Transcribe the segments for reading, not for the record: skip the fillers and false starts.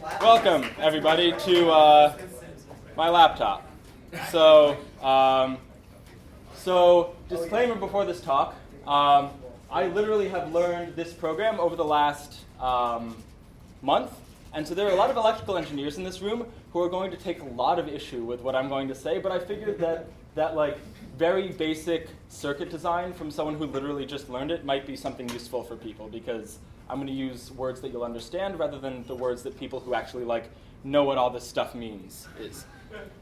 Welcome, everybody, to my laptop. So disclaimer before this talk, I literally have learned this program over the last month, and so there are a lot of electrical engineers in this room who are going to take a lot of issue with what I'm going to say, but I figured that like very basic circuit design from someone who literally just learned it might be something useful for people, because I'm going to use words that you'll understand rather than the words that people who actually like know what all this stuff means is.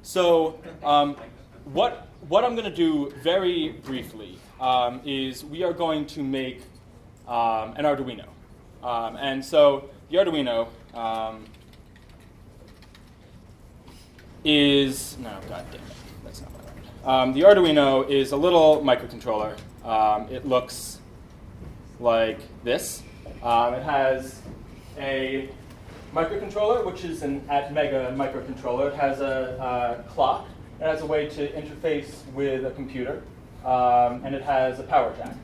So what I'm going to do very briefly is we are going to make an Arduino. And so the Arduino is, no, god damn it, that's not what I wanted. The Arduino is a little microcontroller. It looks like this. It has a microcontroller, which is an Atmega microcontroller. It has a clock. It has a way to interface with a computer. And it has a power jack.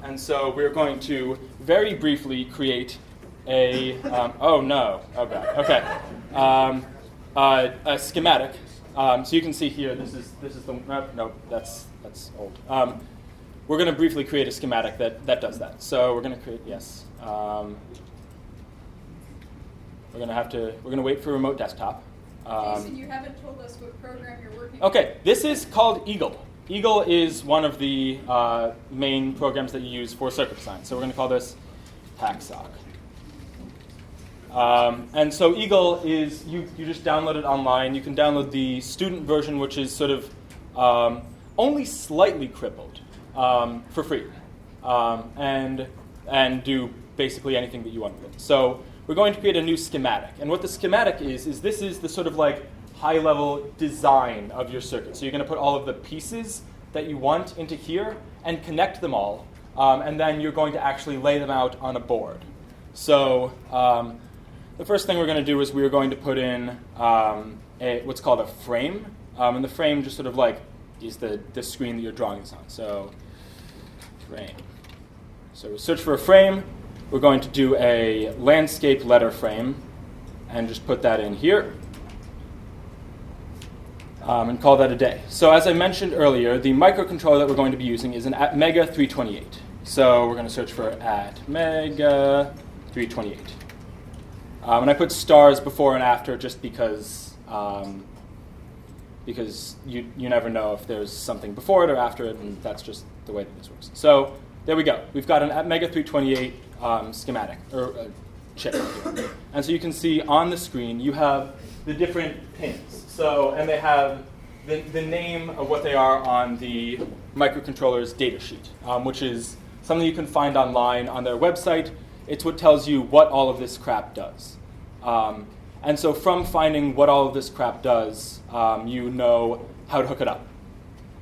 And so we're going to very briefly create a, oh no, oh god, okay. A schematic. So you can see here, this is the, no, that's old. We're going to briefly create a schematic that does that. So we're going to create, yes. We're going to wait for remote desktop. Jason, you haven't told us what program you're working on. Okay, this is called Eagle. Eagle is one of the main programs that you use for circuit design. So we're going to call this Hacksock. And so Eagle is, you just download it online. You can download the student version, which is sort of only slightly crippled for free, and do basically anything that you want with it. So we're going to create a new schematic. And what the schematic is this is the sort of like high-level design of your circuit. So you're going to put all of the pieces that you want into here and connect them all. And then you're going to actually lay them out on a board. So the first thing we're going to do is we're going to put in what's called a frame. And the frame just sort of like is the screen that you're drawing this on. So frame. So we search for a frame. We're going to do a landscape letter frame and just put that in here and call that a day. So as I mentioned earlier, the microcontroller that we're going to be using is an Atmega 328. So we're going to search for Atmega 328. And I put stars before and after just because you never know if there's something before it or after it, and that's just the way that this works. So there we go. We've got an Atmega 328 schematic, or chip here. And so you can see on the screen you have the different pins. So, and they have the name of what they are on the microcontroller's datasheet, which is something you can find online on their website. It's what tells you what all of this crap does. And so from finding what all of this crap does, you know how to hook it up.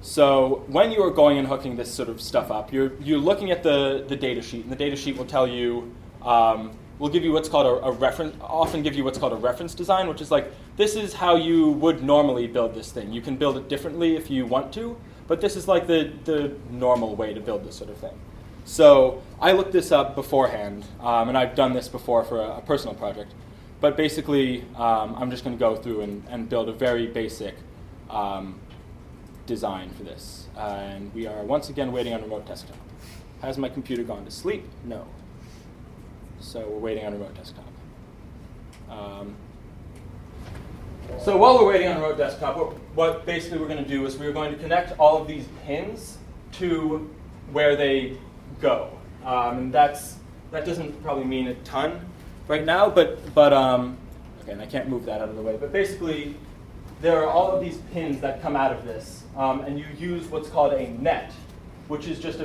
So when you are going and hooking this sort of stuff up, you're looking at the data sheet, and the data sheet will tell you, will give you what's called a reference, often give you what's called a reference design, which is like, this is how you would normally build this thing. You can build it differently if you want to, but this is like the normal way to build this sort of thing. So I looked this up beforehand, and I've done this before for a personal project. But basically, I'm just going to go through and build a very basic design for this. And we are once again waiting on remote desktop. Has my computer gone to sleep? No. So we're waiting on remote desktop. So while we're waiting on remote desktop, what basically we're going to do is we're going to connect all of these pins to where they go. And that doesn't probably mean a ton right now, but okay, and I can't move that out of the way. But basically, there are all of these pins that come out of this, and you use what's called a net, which is just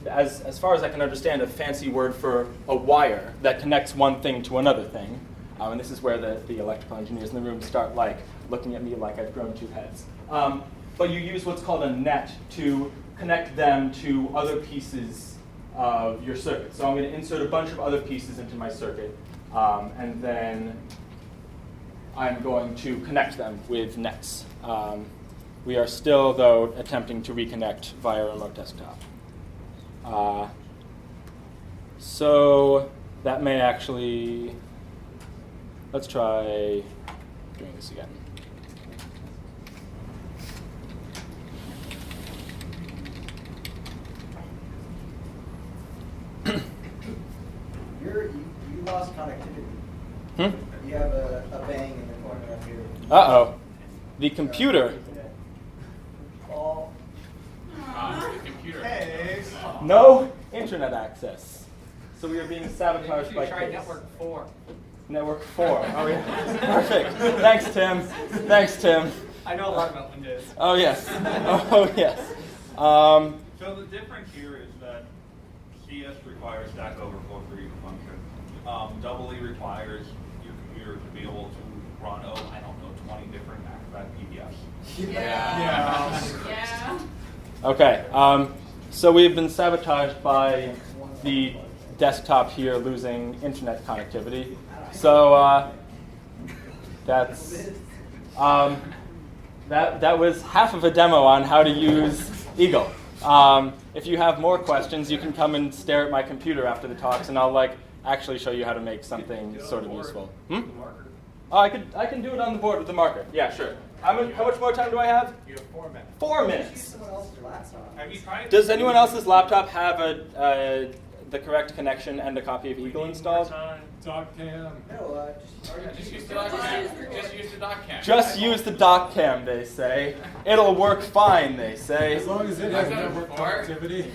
as far as I can understand, a fancy word for a wire that connects one thing to another thing. And this is where the electrical engineers in the room start like looking at me like I've grown two heads. But you use what's called a net to connect them to other pieces of your circuit. So I'm going to insert a bunch of other pieces into my circuit, and then I'm going to connect them with nets. We are still, though, attempting to reconnect via remote desktop. So that may actually let's try doing this again. You lost connectivity. Hmm? You have a bang in the corner up here. Uh-oh. The computer. Paul. The computer. Hey. No internet access. So we are being sabotaged by Try case. Network 4. Network 4. Oh, yeah. Perfect. Thanks, Tim. Thanks, Tim. I know a lot about Windows. Oh, yes. Oh, yes. So the difference here is that CS requires Stack Overflow for you to function. Double E requires your computer to be able to run, 20 different Acrobat PDFs. Yeah. Okay. So we've been sabotaged by the desktop here losing internet connectivity. So that's that was half of a demo on how to use Eagle. If you have more questions, you can come and stare at my computer after the talks, and I'll actually show you how to make something sort of useful. Oh, I can do it on the board with the marker. Yeah, sure. How much more time do I have? You have 4 minutes. 4 minutes. Someone else's laptop. Have you tried? Does anyone else's laptop have the correct connection and a copy of Eagle installed? Doc cam. No, Just use the doc cam. Just use the doc cam. Just use the doc cam, they say. It'll work fine, they say. As long as it has I've done it network before. connectivity.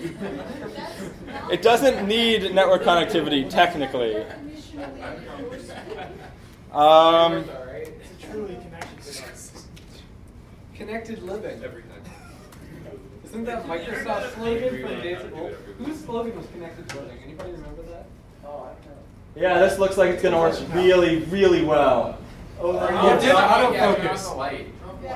It doesn't need network connectivity, technically. Alright. It's a truly connected device. Connected living. Isn't that Microsoft's slogan from days ago? Whose slogan was connected living? Anybody remember that? Oh, I don't know. Yeah, this looks like it's going to work really, really well. Oh, it did autofocus. The light.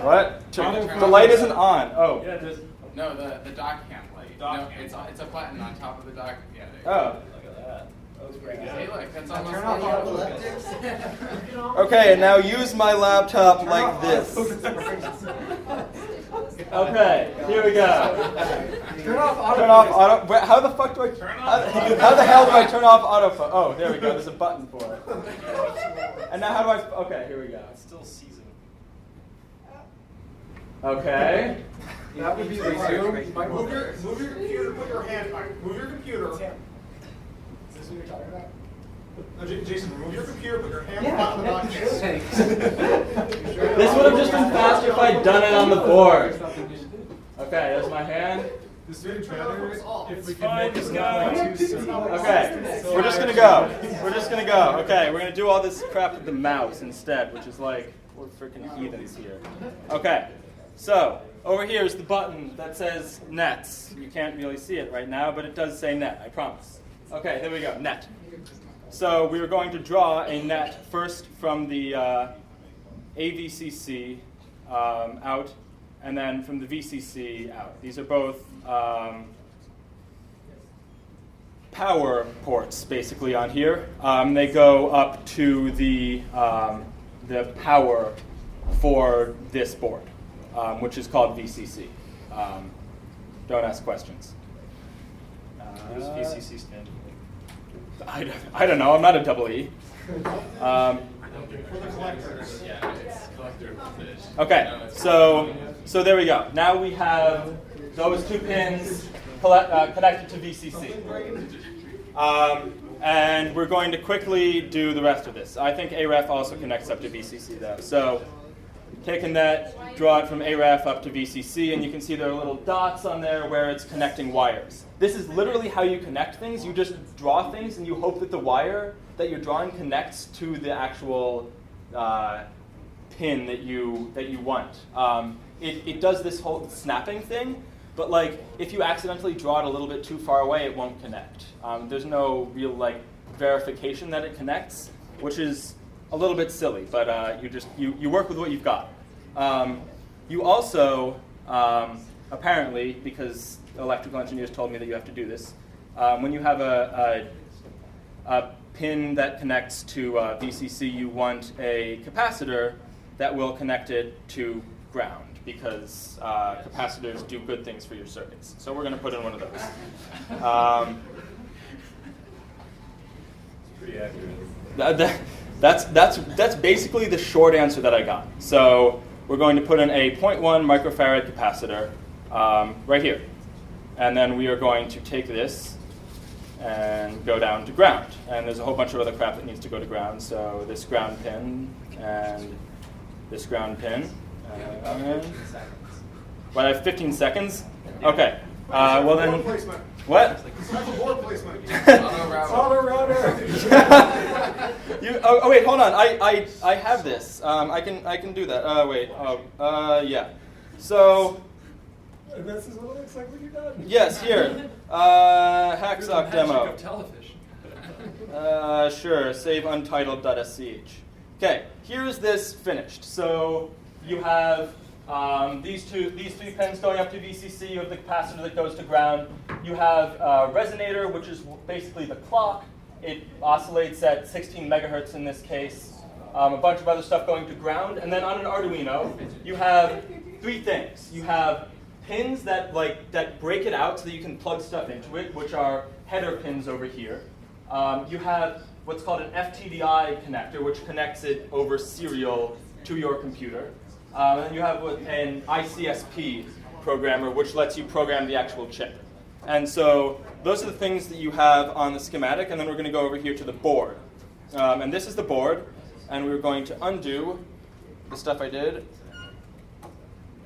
What? Autofocus. The light isn't on. Oh. Yeah, there's No, the doc cam light. Doc No, cam. it's a button on top of the doc. Yeah. Oh. Hey, look, that's almost Turn off like autofocus. Okay, and now use my laptop like this. Okay, here we go. Turn off autofocus. Turn off auto. Wait, how the fuck do I? How the hell do I turn off autofocus? Oh, there we go. There's a button for it. And now how do I? Okay, here we go. it's still season. Okay. That would be the Zoom. Move your computer, put your hand, move your computer. Is this what you're talking about? No, Jason, move your computer, put your hand Yeah, on the dock. This would have just been faster if I'd done it on the board. Okay, there's my hand. This would be better if we could fine, make this just guy go. like 2 seconds. Okay, we're just gonna go. We're just gonna go. Okay, we're gonna do all this crap with the mouse instead, which is like we're freaking heathens here. Okay, so over here is the button that says nets. You can't really see it right now, but it does say net. I promise. Okay, there we go. Net. So we are going to draw a net first from the AVCC out, and then from the VCC out. These are both power ports, basically, on here. They go up to the power for this board, which is called VCC. Don't ask questions. What does VCC stand for? I don't know. I'm not a double E. For the collectors. Yeah, it's collector finish. Okay, so there we go. Now we have those 2 pins connected to VCC. And we're going to quickly do the rest of this. I think AREF also connects up to VCC though. So take a net, draw it from AREF up to VCC, and you can see there are little dots on there where it's connecting wires. This is literally how you connect things. You just draw things and you hope that the wire that you're drawing connects to the actual pin that you want. It does this whole snapping thing, but like if you accidentally draw it a little bit too far away, it won't connect. There's no real verification that it connects, which is a little bit silly, but you work with what you've got. You also apparently, because electrical engineers told me that you have to do this, when you have a pin that connects to VCC, you want a capacitor that will connect it to ground, because capacitors do good things for your circuits. So we're going to put in one of those. Pretty accurate. That's basically the short answer that I got. So we're going to put in a 0.1 microfarad capacitor right here. And then we are going to take this and go down to ground. And there's a whole bunch of other crap that needs to go to ground. So this ground pin and this ground pin. And what, I have 15 seconds? Okay. Well then, Board placement. what? That's a board placement. Auto router. Oh wait, hold on. I have this. I can do that. Wait. Yeah. So And this is what it looks like when you're done. yes, here. Hacksock demo. Of television. Sure. Save untitled.sch. Okay. Here's this finished. So you have these three pins going up to VCC. You have the capacitor that goes to ground. You have a resonator, which is basically the clock. It oscillates at 16 megahertz in this case. A bunch of other stuff going to ground. And then on an Arduino, you have three things. You have pins that break it out so that you can plug stuff into it, which are header pins over here. You have what's called an FTDI connector, which connects it over serial to your computer. And then you have an ICSP programmer, which lets you program the actual chip. And so those are the things that you have on the schematic, and then we're going to go over here to the board. And this is the board, and we're going to undo the stuff I did.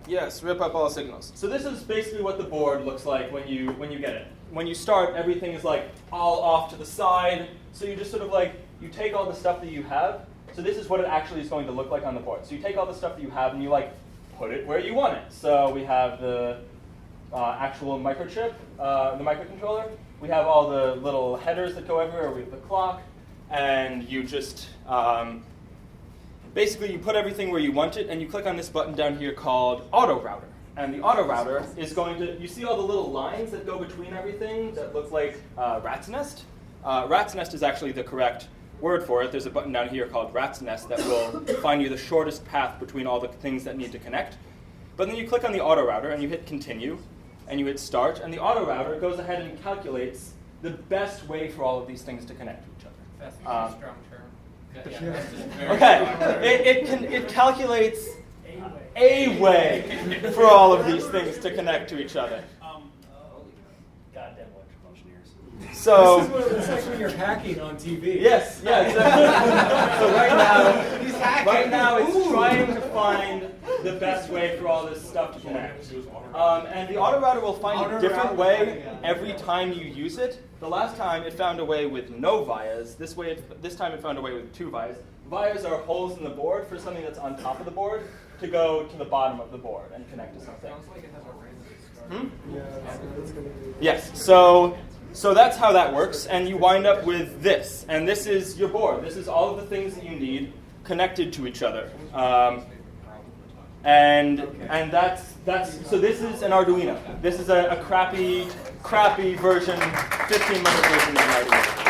Yes, rip up all signals. So this is basically what the board looks like when you get it. When you start, everything is like all off to the side. So you just sort of you take all the stuff that you have. So this is what it actually is going to look like on the board. So you take all the stuff that you have and you put it where you want it. So we have the actual microchip, the microcontroller. We have all the little headers that go everywhere. We have the clock, and you just basically you put everything where you want it, and you click on this button down here called Auto Router. And the Auto Router is going to, you see all the little lines that go between everything that look like rat's nest? Rat's nest is actually the correct word for it. There's a button down here called Rat's Nest that will find you the shortest path between all the things that need to connect. But then you click on the Auto Router and you hit Continue, and you hit Start, and the Auto Router goes ahead and calculates the best way for all of these things to connect to each other. That's a strong term. Okay, it calculates a way for all of these things to connect to each other. Goddamn electrical engineers. So This is what it looks like when you're hacking on TV. yes, yeah, exactly. So right now it's trying to find the best way for all this stuff to connect. And the Auto Router will find a different way every time you use it. The last time it found a way with no vias. This time it found a way with two vias. Vias are holes in the board for something that's on top of the board to go to the bottom of the board and connect to something. Sounds like it has a random start. Yeah, it's gonna be. Yes, so that's how that works, and you wind up with this, and this is your board. This is all of the things that you need connected to each other, and that's so this is an Arduino. This is a crappy version, 15-minute version of an Arduino.